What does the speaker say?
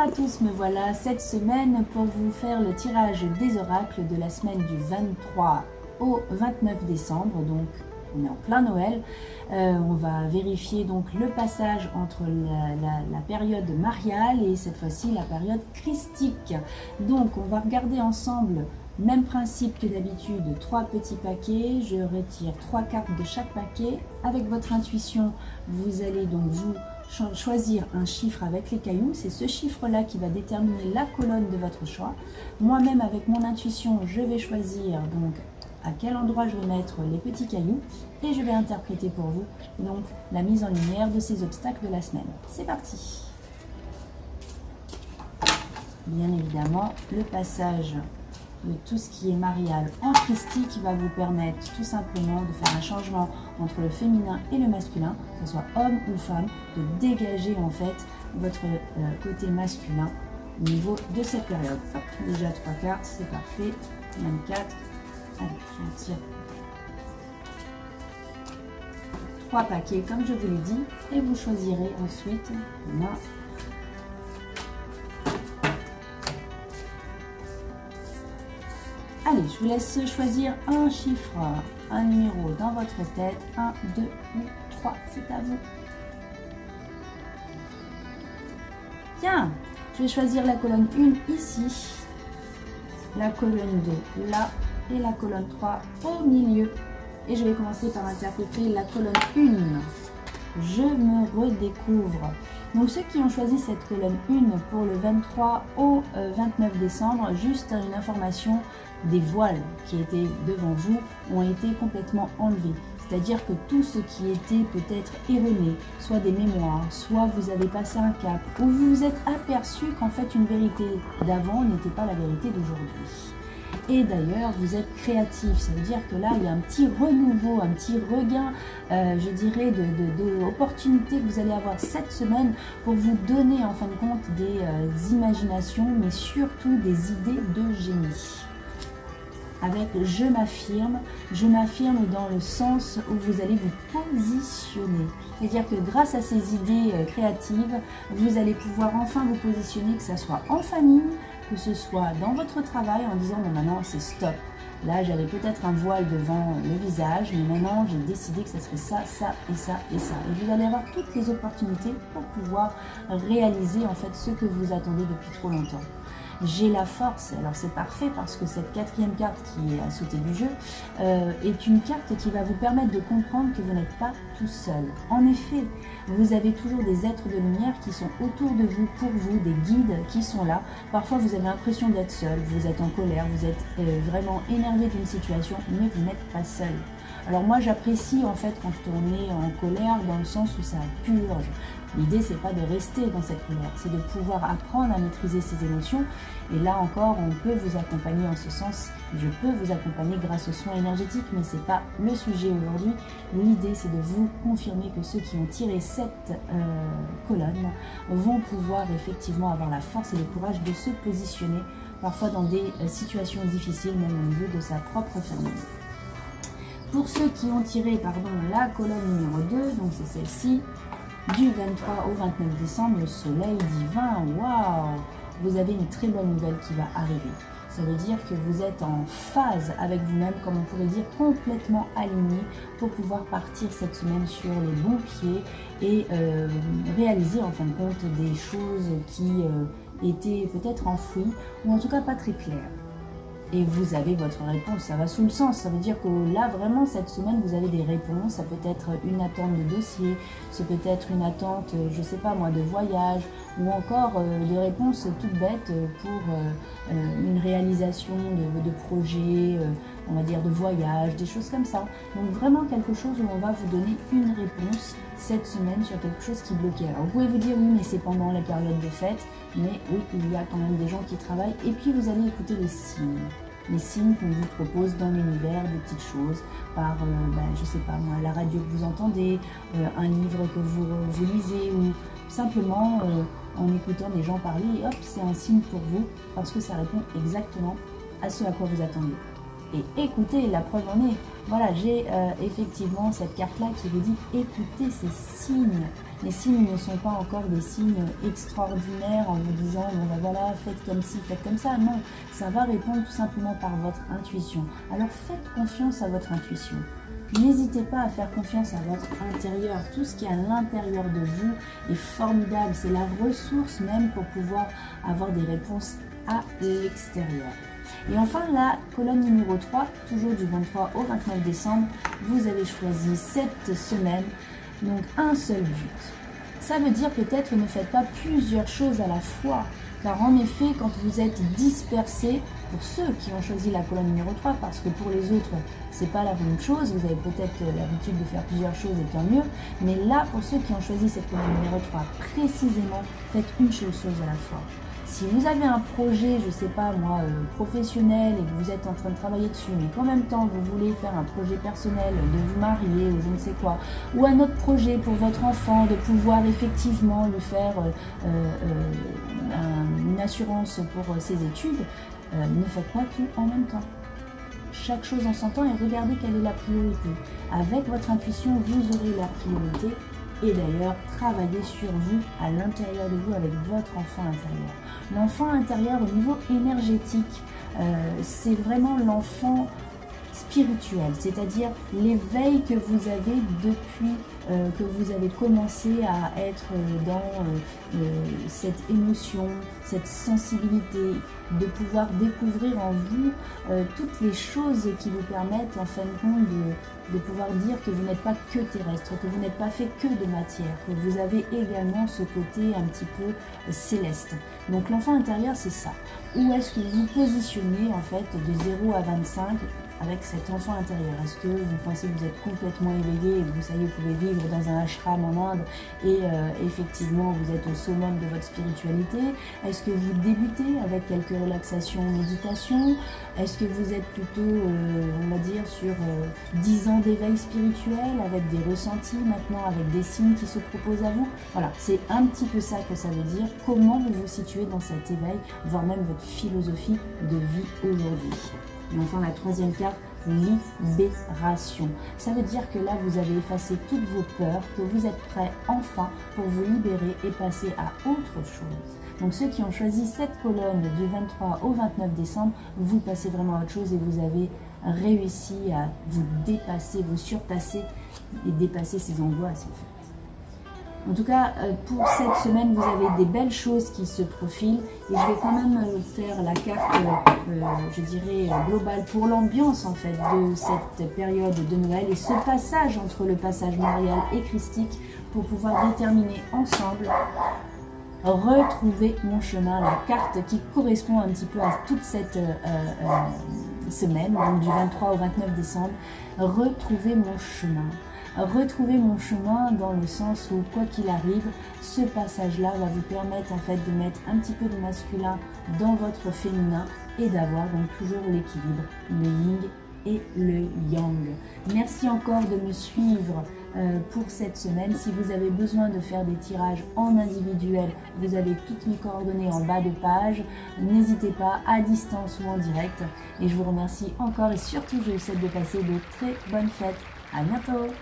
à tous, me voilà cette semaine pour vous faire le tirage des oracles de la semaine du 23 au 29 décembre, donc on est en plein Noël. On va vérifier donc le passage entre la période mariale et cette fois-ci la période christique. Donc on va regarder ensemble, même principe que d'habitude, 3 petits paquets. Je retire 3 cartes de chaque paquet. Avec votre intuition, vous allez donc vous choisir un chiffre avec les cailloux. C'est ce chiffre-là qui va déterminer la colonne de votre choix. Moi-même, avec mon intuition, je vais choisir donc à quel endroit je vais mettre les petits cailloux et je vais interpréter pour vous donc la mise en lumière de ces obstacles de la semaine. C'est parti. Bien évidemment, le passage de tout ce qui est marial en christique va vous permettre tout simplement de faire un changement entre le féminin et le masculin, que ce soit homme ou femme, de dégager en fait votre côté masculin au niveau de cette période. Hop, déjà 3 cartes, c'est parfait, même 4. Allez, j'en tire 3 paquets comme je vous l'ai dit et vous choisirez ensuite Allez, je vous laisse choisir un chiffre, un numéro dans votre tête, 1, 2 ou 3, c'est à vous. Tiens, je vais choisir la colonne 1 ici, la colonne 2 là et la colonne 3 au milieu. Et je vais commencer par interpréter la colonne 1. Je me redécouvre. Donc ceux qui ont choisi cette colonne 1 pour le 23 au 29 décembre, juste une information, des voiles qui étaient devant vous ont été complètement enlevés. C'est-à-dire que tout ce qui était peut-être erroné, soit des mémoires, soit vous avez passé un cap, ou vous vous êtes aperçu qu'en fait une vérité d'avant n'était pas la vérité d'aujourd'hui. Et d'ailleurs, vous êtes créatif, ça veut dire que là, il y a un petit renouveau, un petit regain, je dirais, d'opportunités que vous allez avoir cette semaine pour vous donner en fin de compte des imaginations, mais surtout des idées de génie. Avec je m'affirme dans le sens où vous allez vous positionner. C'est-à-dire que grâce à ces idées créatives, vous allez pouvoir enfin vous positionner, que ce soit en famille, que ce soit dans votre travail, en disant bon, maintenant c'est stop. Là j'avais peut-être un voile devant le visage, mais maintenant j'ai décidé que ça serait ça, ça et ça et ça. Et vous allez avoir toutes les opportunités pour pouvoir réaliser en fait ce que vous attendez depuis trop longtemps. J'ai la force, alors c'est parfait parce que cette 4e carte qui est à sauter du jeu est une carte qui va vous permettre de comprendre que vous n'êtes pas tout seul. En effet, vous avez toujours des êtres de lumière qui sont autour de vous, pour vous, des guides qui sont là. Parfois vous avez l'impression d'être seul, vous êtes en colère, vous êtes vraiment énervé d'une situation, mais vous n'êtes pas seul. Alors moi j'apprécie en fait quand on est en colère dans le sens où ça purge. L'idée c'est pas de rester dans cette colère, c'est de pouvoir apprendre à maîtriser ses émotions. Et là encore on peut vous accompagner en ce sens, je peux vous accompagner grâce aux soins énergétiques, mais c'est pas le sujet aujourd'hui. L'idée c'est de vous confirmer que ceux qui ont tiré cette colonne vont pouvoir effectivement avoir la force et le courage de se positionner, parfois dans des situations difficiles, même au niveau de sa propre famille. Pour ceux qui ont tiré la colonne numéro 2, donc c'est celle-ci, du 23 au 29 décembre, le soleil divin, waouh! Vous avez une très bonne nouvelle qui va arriver. Ça veut dire que vous êtes en phase avec vous-même, comme on pourrait dire, complètement aligné pour pouvoir partir cette semaine sur les bons pieds et réaliser en fin de compte des choses qui étaient peut-être enfouies ou en tout cas pas très claires. Et vous avez votre réponse, ça va sous le sens, ça veut dire que là vraiment cette semaine vous avez des réponses, ça peut être une attente de dossier, ça peut être une attente, je sais pas moi, de voyage, ou encore des réponses toutes bêtes pour une réalisation de projet, on va dire de voyage, des choses comme ça. Donc vraiment quelque chose où on va vous donner une réponse cette semaine sur quelque chose qui bloquait. Alors vous pouvez vous dire oui mais c'est pendant les périodes de fête, mais oui il y a quand même des gens qui travaillent et puis vous allez écouter les signes. Les signes qu'on vous propose dans l'univers, des petites choses, par, je sais pas moi, la radio que vous entendez, un livre que vous lisez, ou simplement en écoutant des gens parler, et hop, c'est un signe pour vous, parce que ça répond exactement à ce à quoi vous attendez. Et écoutez, la preuve en est, voilà, j'ai effectivement cette carte-là qui vous dit écoutez ces signes. Les signes ne sont pas encore des signes extraordinaires en vous disant bon ben voilà, faites comme ci, faites comme ça. Non, ça va répondre tout simplement par votre intuition. Alors faites confiance à votre intuition. N'hésitez pas à faire confiance à votre intérieur. Tout ce qui est à l'intérieur de vous est formidable. C'est la ressource même pour pouvoir avoir des réponses à l'extérieur. Et enfin, la colonne numéro 3, toujours du 23 au 29 décembre, vous avez choisi cette semaine, donc un seul but. Ça veut dire peut-être ne faites pas plusieurs choses à la fois, car en effet, quand vous êtes dispersé, pour ceux qui ont choisi la colonne numéro 3, parce que pour les autres, c'est pas la même chose, vous avez peut-être l'habitude de faire plusieurs choses et tant mieux, mais là, pour ceux qui ont choisi cette colonne numéro 3, précisément, faites une chose à la fois. Si vous avez un projet, je ne sais pas moi, professionnel et que vous êtes en train de travailler dessus, mais qu'en même temps vous voulez faire un projet personnel, de vous marier ou je ne sais quoi, ou un autre projet pour votre enfant, de pouvoir effectivement lui faire une assurance pour ses études, ne faites pas tout en même temps. Chaque chose en son temps et regardez quelle est la priorité. Avec votre intuition, vous aurez la priorité. Et d'ailleurs, travaillez sur vous, à l'intérieur de vous, avec votre enfant intérieur. L'enfant intérieur au niveau énergétique, c'est vraiment l'enfant spirituel, c'est-à-dire l'éveil que vous avez depuis que vous avez commencé à être dans cette émotion, cette sensibilité, de pouvoir découvrir en vous toutes les choses qui vous permettent en fin de compte de pouvoir dire que vous n'êtes pas que terrestre, que vous n'êtes pas fait que de matière, que vous avez également ce côté un petit peu céleste. Donc l'enfant intérieur, c'est ça. Où est-ce que vous vous positionnez en fait de 0 à 25 avec cet enfant intérieur? Est-ce que vous pensez que vous êtes complètement éveillé et que vous savez, vous pouvez vivre dans un ashram en Inde et effectivement vous êtes au summum de votre spiritualité? Est-ce que vous débutez avec quelques relaxations, méditation? Est-ce que vous êtes plutôt, on va dire, sur 10 ans d'éveil spirituel avec des ressentis maintenant, avec des signes qui se proposent à vous? Voilà, c'est un petit peu ça que ça veut dire. Comment vous vous situez dans cet éveil, voire même votre philosophie de vie aujourd'hui. Et enfin, la troisième carte, libération. Ça veut dire que là, vous avez effacé toutes vos peurs, que vous êtes prêt enfin pour vous libérer et passer à autre chose. Donc ceux qui ont choisi cette colonne du 23 au 29 décembre, vous passez vraiment à autre chose et vous avez réussi à vous dépasser, vous surpasser et dépasser ces angoisses en fait. En tout cas, pour cette semaine, vous avez des belles choses qui se profilent. Et je vais quand même faire la carte, je dirais, globale pour l'ambiance, en fait, de cette période de Noël. Et ce passage entre le passage marial et christique pour pouvoir déterminer ensemble, retrouver mon chemin, la carte qui correspond un petit peu à toute cette semaine, donc du 23 au 29 décembre. Retrouver mon chemin. Retrouver mon chemin dans le sens où, quoi qu'il arrive, ce passage-là va vous permettre en fait de mettre un petit peu de masculin dans votre féminin et d'avoir donc toujours l'équilibre, le yin et le yang. Merci encore de me suivre pour cette semaine. Si vous avez besoin de faire des tirages en individuel, vous avez toutes mes coordonnées en bas de page. N'hésitez pas, à distance ou en direct. Et je vous remercie encore et surtout je vous souhaite de passer de très bonnes fêtes. À bientôt!